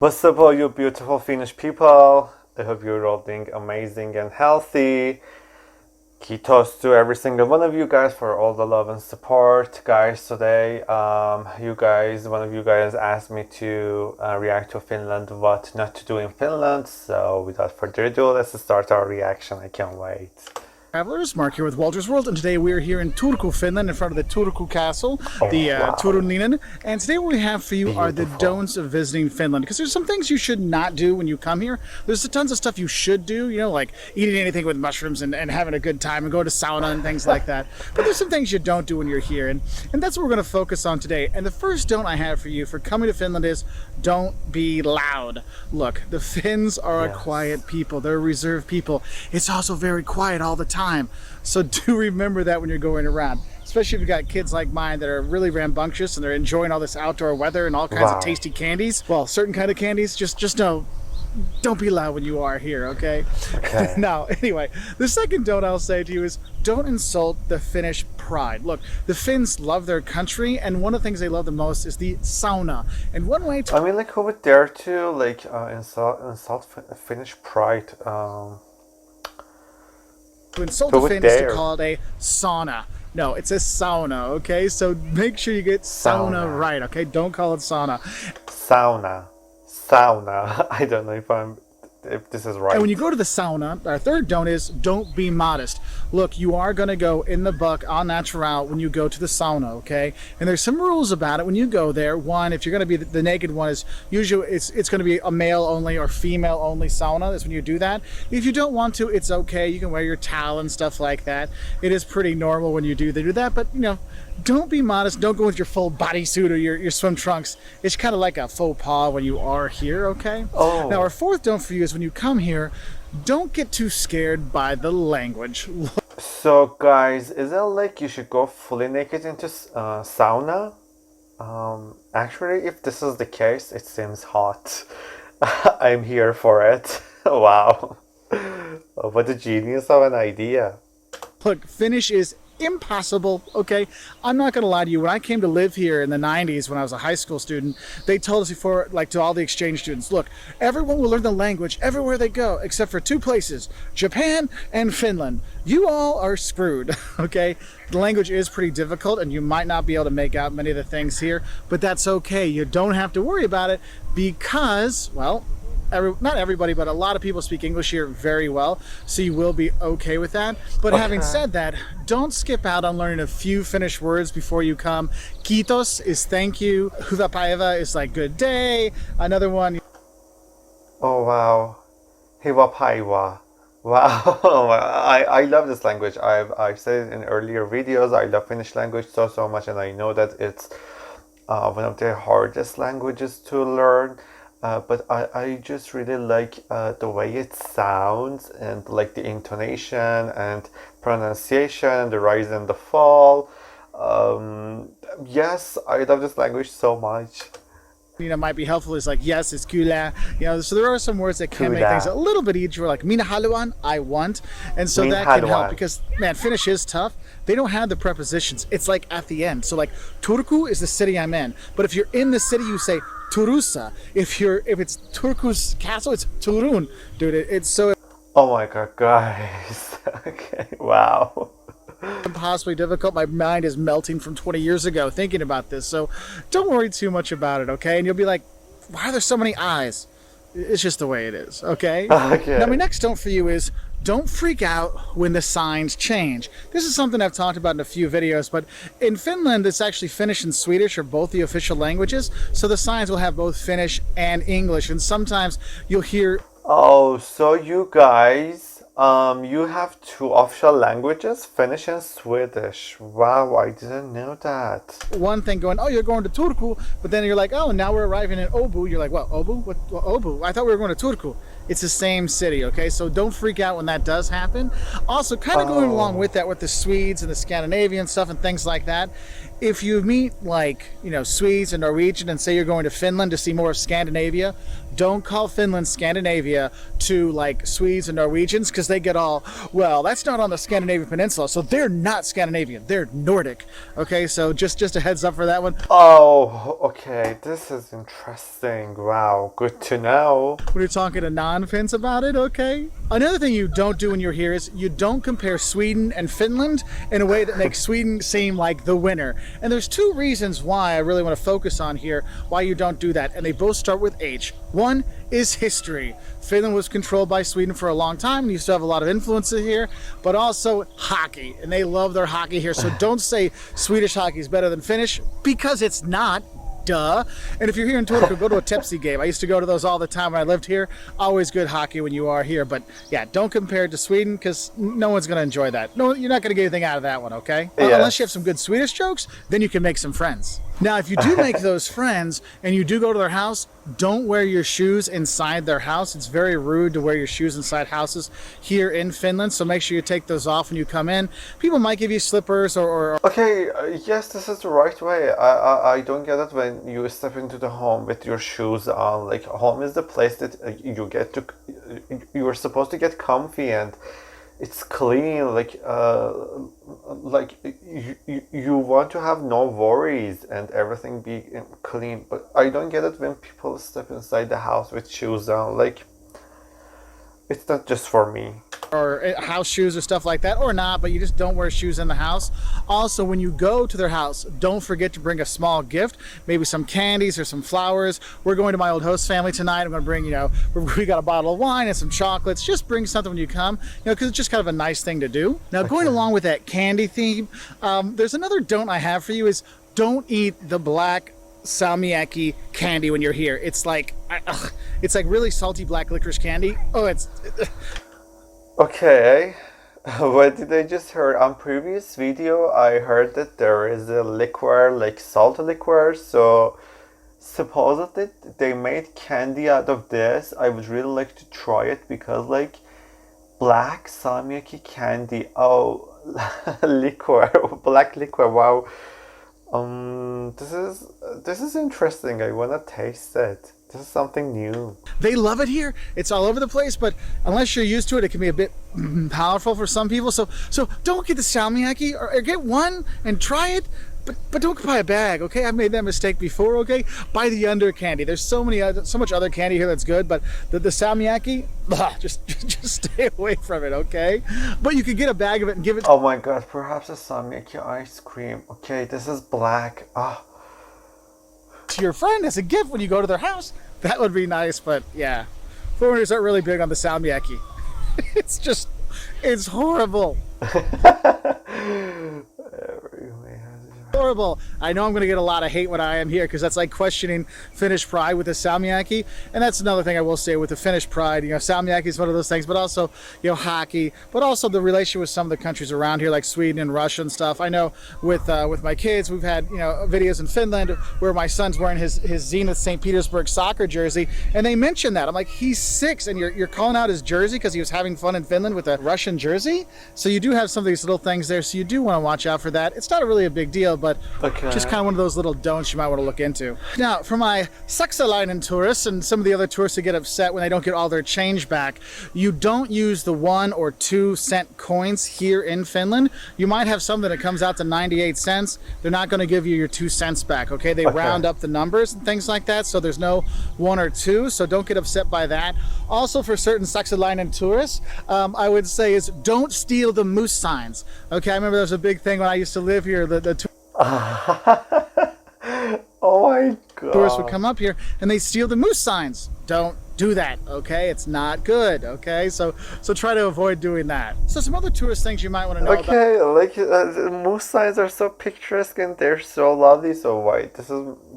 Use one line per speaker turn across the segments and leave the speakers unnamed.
What's up, all you beautiful Finnish people? I hope you're all doing amazing and healthy. Kiitos to every single one of you guys for all the love and support, guys. Today, one of you guys asked me to react to Finland, what not to do in Finland. So, without further ado, let's start our reaction. I can't wait.
Travelers, Mark here with Walter's World, and today we are here in Turku, Finland, in front of the Turku Castle, the
wow.
Turuninen. And today what we have for you are the don'ts of visiting Finland, because there's some things you should not do when you come here. There's tons of stuff you should do, like eating anything with mushrooms and having a good time and going to sauna and things like that. But there's some things you don't do when you're here, and that's what we're going to focus on today. And the first don't I have for you for coming to Finland is don't be loud. Look, the Finns are a quiet people. They're a reserved people. It's also very quiet all the time. So do remember that when you're going around, especially if you've got kids like mine that are really rambunctious and they're enjoying all this outdoor weather and all kinds of tasty candies. Well, certain kind of candies, just know, don't be loud when you are here, okay? Now, anyway, the second don't I'll say to you is don't insult the Finnish pride. Look, the Finns love their country, and one of the things they love the most is the sauna. And one way to...
I mean, who would dare to, insult Finnish pride?
To insult the Finn is to call it a sauna. No, it's a sauna, okay? So make sure you get sauna right, okay? Don't call it sauna.
Sauna. I don't know if this is right.
And when you go to the sauna, our third don't is don't be modest. Look, you are going to go in the buck en natural when you go to the sauna, okay? And there's some rules about it when you go there. One, if you're going to be the naked one, is usually it's going to be a male only or female only sauna. That's when you do that. If you don't want to, it's okay. You can wear your towel and stuff like that. It is pretty normal when you do that, but don't be modest. Don't go with your full bodysuit or your swim trunks. It's kind of like a faux pas when you are here, okay? Now, our fourth don't for you is when you come here, don't get too scared by the language.
So, guys, is it like you should go fully naked into sauna? Actually, if this is the case, it seems hot. I'm here for it. Wow. What a genius of an idea.
Look, Finnish is impossible, okay? I'm not gonna lie to you. When I came to live here in the 90s when I was a high school student, they told us before, like to all the exchange students, look, everyone will learn the language everywhere they go except for two places, Japan and Finland. You all are screwed, okay? The language is pretty difficult and you might not be able to make out many of the things here, but that's okay. You don't have to worry about it because, well, not everybody, but a lot of people speak English here very well, so you will be okay with that. But having said that, don't skip out on learning a few Finnish words before you come. Kiitos is thank you. Hyvä päivä is like good day. Another one.
Oh, wow. Hyvä päivä. Wow. I love this language. I've said it in earlier videos. I love Finnish language so much, and I know that it's one of the hardest languages to learn. But I just really like the way it sounds and like the intonation and pronunciation, the rise and the fall. Yes, I love this language so much.
Might be helpful is like yes, it's kyllä. So there are some words that can make things a little bit easier, like minä haluan, I want, and so that can help because man, Finnish is tough. They don't have the prepositions. It's like at the end. So like Turku is the city I'm in, but if you're in the city, you say Turussa. If it's Turku's castle, it's Turun, dude. It's so.
Oh my god, guys. Okay, wow.
Impossibly difficult. My mind is melting from 20 years ago thinking about this. So don't worry too much about it, okay? And you'll be like, why are there so many eyes? It's just the way it is, okay? Now, my next don't for you is don't freak out when the signs change. This is something I've talked about in a few videos, but in Finland, it's actually Finnish and Swedish are both the official languages. So the signs will have both Finnish and English. And sometimes you'll hear...
Oh, so you guys... you have two official languages, Finnish and Swedish. Wow, I didn't know that.
One thing going, oh, you're going to Turku, but then you're like, oh, now we're arriving in Obu. You're like, what, Obu? What Obu? I thought we were going to Turku. It's the same city, okay? So don't freak out when that does happen. Also, kind of going along with that with the Swedes and the Scandinavian stuff and things like that, if you meet like, Swedes and Norwegian and say you're going to Finland to see more of Scandinavia, don't call Finland Scandinavia to like Swedes and Norwegians because they get all, well, that's not on the Scandinavian peninsula, so they're not Scandinavian, they're Nordic. Okay, so just a heads up for that one.
Oh, okay. This is interesting. Wow, good to know.
When you're talking to non-Finns about it, okay? Another thing you don't do when you're here is you don't compare Sweden and Finland in a way that makes Sweden seem like the winner. And there's two reasons why I really want to focus on here, why you don't do that, and they both start with H. One is history. Finland was controlled by Sweden for a long time, and you still have a lot of influence here, but also hockey, and they love their hockey here. So don't say Swedish hockey is better than Finnish, because it's not. Duh. And if you're here in Turku, go to a Tepsi game. I used to go to those all the time when I lived here. Always good hockey when you are here. But yeah, don't compare it to Sweden because no one's going to enjoy that. No, you're not going to get anything out of that one, okay?
Yes.
Unless you have some good Swedish jokes, then you can make some friends. Now, if you do make those friends and you do go to their house, don't wear your shoes inside their house. It's very rude to wear your shoes inside houses here in Finland, so make sure you take those off when you come in. People might give you slippers or
Okay, yes, this is the right way. I don't get it when you step into the home with your shoes on. Like, home is the place that you're supposed to get comfy and it's clean. Like you want to have no worries and everything be clean. But I don't get it when people step inside the house with shoes on. Like, it's not just for me.
or house shoes or stuff like that, or not, but you just don't wear shoes in the house. Also, when you go to their house, don't forget to bring a small gift, maybe some candies or some flowers. We're going to my old host family tonight. I'm going to bring, we got a bottle of wine and some chocolates. Just bring something when you come, because it's just kind of a nice thing to do. Now, going along with that candy theme, there's another don't I have for you is don't eat the black salmiakki candy when you're here. It's like really salty black licorice candy. Oh, it's
Okay, what did I just heard? On previous video, I heard that there is a liqueur, like salt liqueur, so supposedly they made candy out of this. I would really like to try it because like black salmiakki candy, oh, liqueur, black liqueur, wow. This is interesting. I wanna taste it. This is something new.
They love it here. It's all over the place, but unless you're used to it, it can be a bit powerful for some people. So don't get the salmiakki, or get one and try it, but don't buy a bag, okay? I've made that mistake before, okay? Buy the under candy. There's so much other candy here that's good, but the salmiakki, just stay away from it, okay? But you could get a bag of it and give it.
Oh my god, perhaps a salmiakki ice cream. Okay, this is black.
To your friend as a gift when you go to their house. That would be nice, but yeah, foreigners aren't really big on the salmiakki. It's horrible. Horrible. I know I'm going to get a lot of hate when I am here because that's like questioning Finnish pride with the salmiakki, and that's another thing I will say with the Finnish pride. Salmiakki is one of those things, but also hockey, but also the relation with some of the countries around here like Sweden and Russia and stuff. I know with my kids, we've had videos in Finland where my son's wearing his Zenit St. Petersburg soccer jersey, and they mentioned that. I'm like, he's 6, and you're calling out his jersey because he was having fun in Finland with a Russian jersey. So you do have some of these little things there, so you do want to watch out for that. It's not really a big deal, but just kind of one of those little don'ts you might want to look into. Now, for my Saksalainen tourists and some of the other tourists who get upset when they don't get all their change back, you don't use the 1 or 2 cent coins here in Finland. You might have something that comes out to 98 cents. They're not going to give you your 2 cents back, okay? They round up the numbers and things like that, so there's no 1 or 2, so don't get upset by that. Also, for certain Saksalainen tourists, I would say is don't steal the moose signs, okay? I remember there was a big thing when I used to live here,
Oh my god.
Tourists would come up here and they steal the moose signs. Don't do that, okay? It's not good, okay? So try to avoid doing that. So some other tourist things you might want to know about.
Okay, like the moose signs are so picturesque and they're so lovely. So why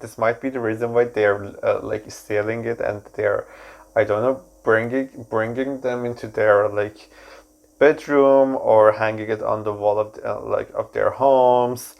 this might be the reason why they're like stealing it, and they're, I don't know, bringing them into their like bedroom or hanging it on the wall of of their homes.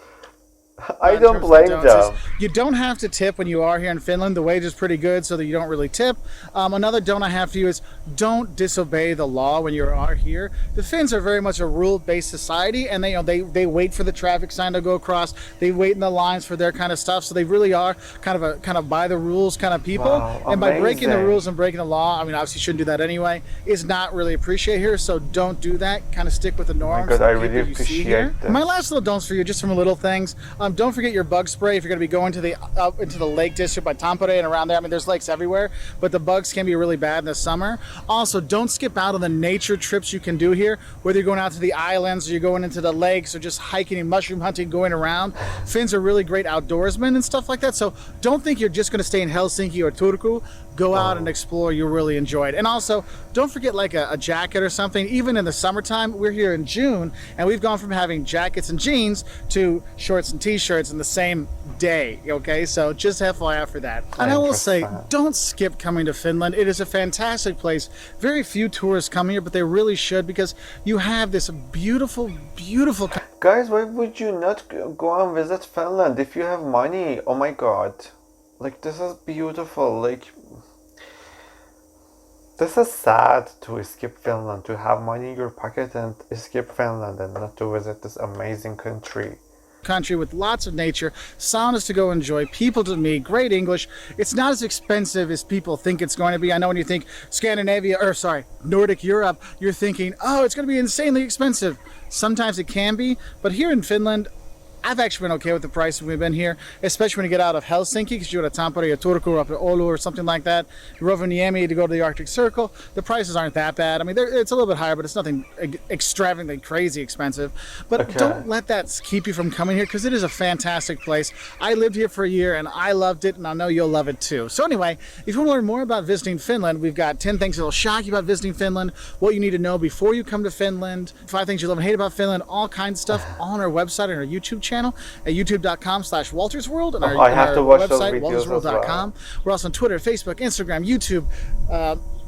I
in
don't
terms of the
blame
don'ts is
them.
you don't have to tip when you are here in Finland. The wage is pretty good, so that you don't really tip. Another don't I have for you is don't disobey the law when you are here. The Finns are very much a rule-based society, and they wait for the traffic sign to go across. They wait in the lines for their kind of stuff. So they really are kind of by the rules kind of people.
Wow,
And by breaking the
amazing.
rules and breaking the law, I mean obviously you shouldn't do that anyway. Is not really appreciated here. So don't do that. Kind of stick with the
Oh my
norms
god,
and
I
the
really
people you see here.
appreciate
My
this.
last little don'ts for you, just some little things. Don't forget your bug spray if you're going to be going to the up into the lake district by Tampere and around there. I mean, there's lakes everywhere, but the bugs can be really bad in the summer. Also, don't skip out on the nature trips you can do here, whether you're going out to the islands or you're going into the lakes or just hiking and mushroom hunting, going around. Finns are really great outdoorsmen and stuff like that. So don't think you're just going to stay in Helsinki or Turku. Go out and
Oh,
explore. You'll really enjoy it. And also, don't forget like a jacket or something. Even in the summertime, we're here in June, and we've gone from having jackets and jeans to shorts and t-shirts in the same day. Okay, so just FYI for that. And
I
I will say,
understand.
don't skip coming to Finland. It is a fantastic place. Very few tourists come here, but they really should, because you have this beautiful, beautiful.
Guys, why would you not go and visit Finland if you have money? Oh my god. Like, this is beautiful. Like, this is sad to skip Finland, to have money in your pocket and skip Finland and not to visit this amazing country.
Country with lots of nature, saunas to go enjoy, people to meet, great English. It's not as expensive as people think it's going to be. I know when you think Scandinavia, or sorry, Nordic Europe, you're thinking, oh, it's going to be insanely expensive. Sometimes it can be, but here in Finland, I've actually been okay with the price when we've been here, especially when you get out of Helsinki, because you go to Tampere or Turku or up to Oulu or something like that. Rovaniemi to go to the Arctic Circle. The prices aren't that bad. I mean, it's a little bit higher, but it's nothing extravagantly crazy expensive. But
Okay.
don't let that keep you from coming here, because it is a fantastic place. I lived here for a year and I loved it, and I know you'll love it too. So anyway, if you want to learn more about visiting Finland, we've got 10 things that will shock you about visiting Finland, what you need to know before you come to Finland, 5 things you love and hate about Finland, all kinds of stuff, all on our website and our YouTube channel at youtube.com/waltersworld and
Oh, I have to watch those
website,
videos as
waltersworld.com.
well.
We're also on Twitter, Facebook, Instagram, YouTube,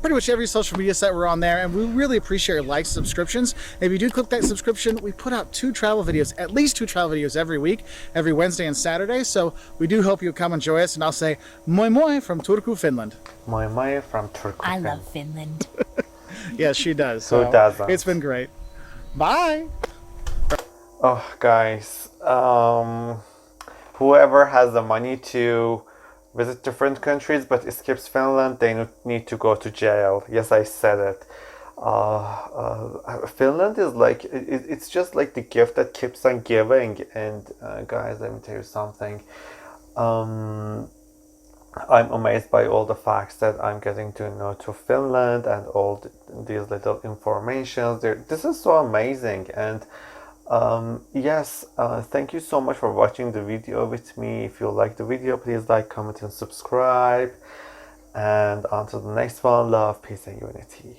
pretty much every social media site we're on there, and we really appreciate your likes and subscriptions. If you do click that subscription, we put out 2 travel videos, at least 2 travel videos every week, every Wednesday and Saturday. So we do hope you come and join us, and I'll say moi moi from Turku, Finland.
My from Turkey.
I love Finland.
Yes, she does.
Who
So
doesn't?
it's been great. Bye.
Oh, guys, whoever has the money to visit different countries but skips Finland, they need to go to jail. Yes, I said it. Finland is like, it's just like the gift that keeps on giving. And guys, let me tell you something. I'm amazed by all the facts that I'm getting to know to Finland and all these little informations. This is so amazing. And yes, thank you so much for watching the video with me. If you like the video, please like, comment, and subscribe. And until the next one, love, peace, and unity.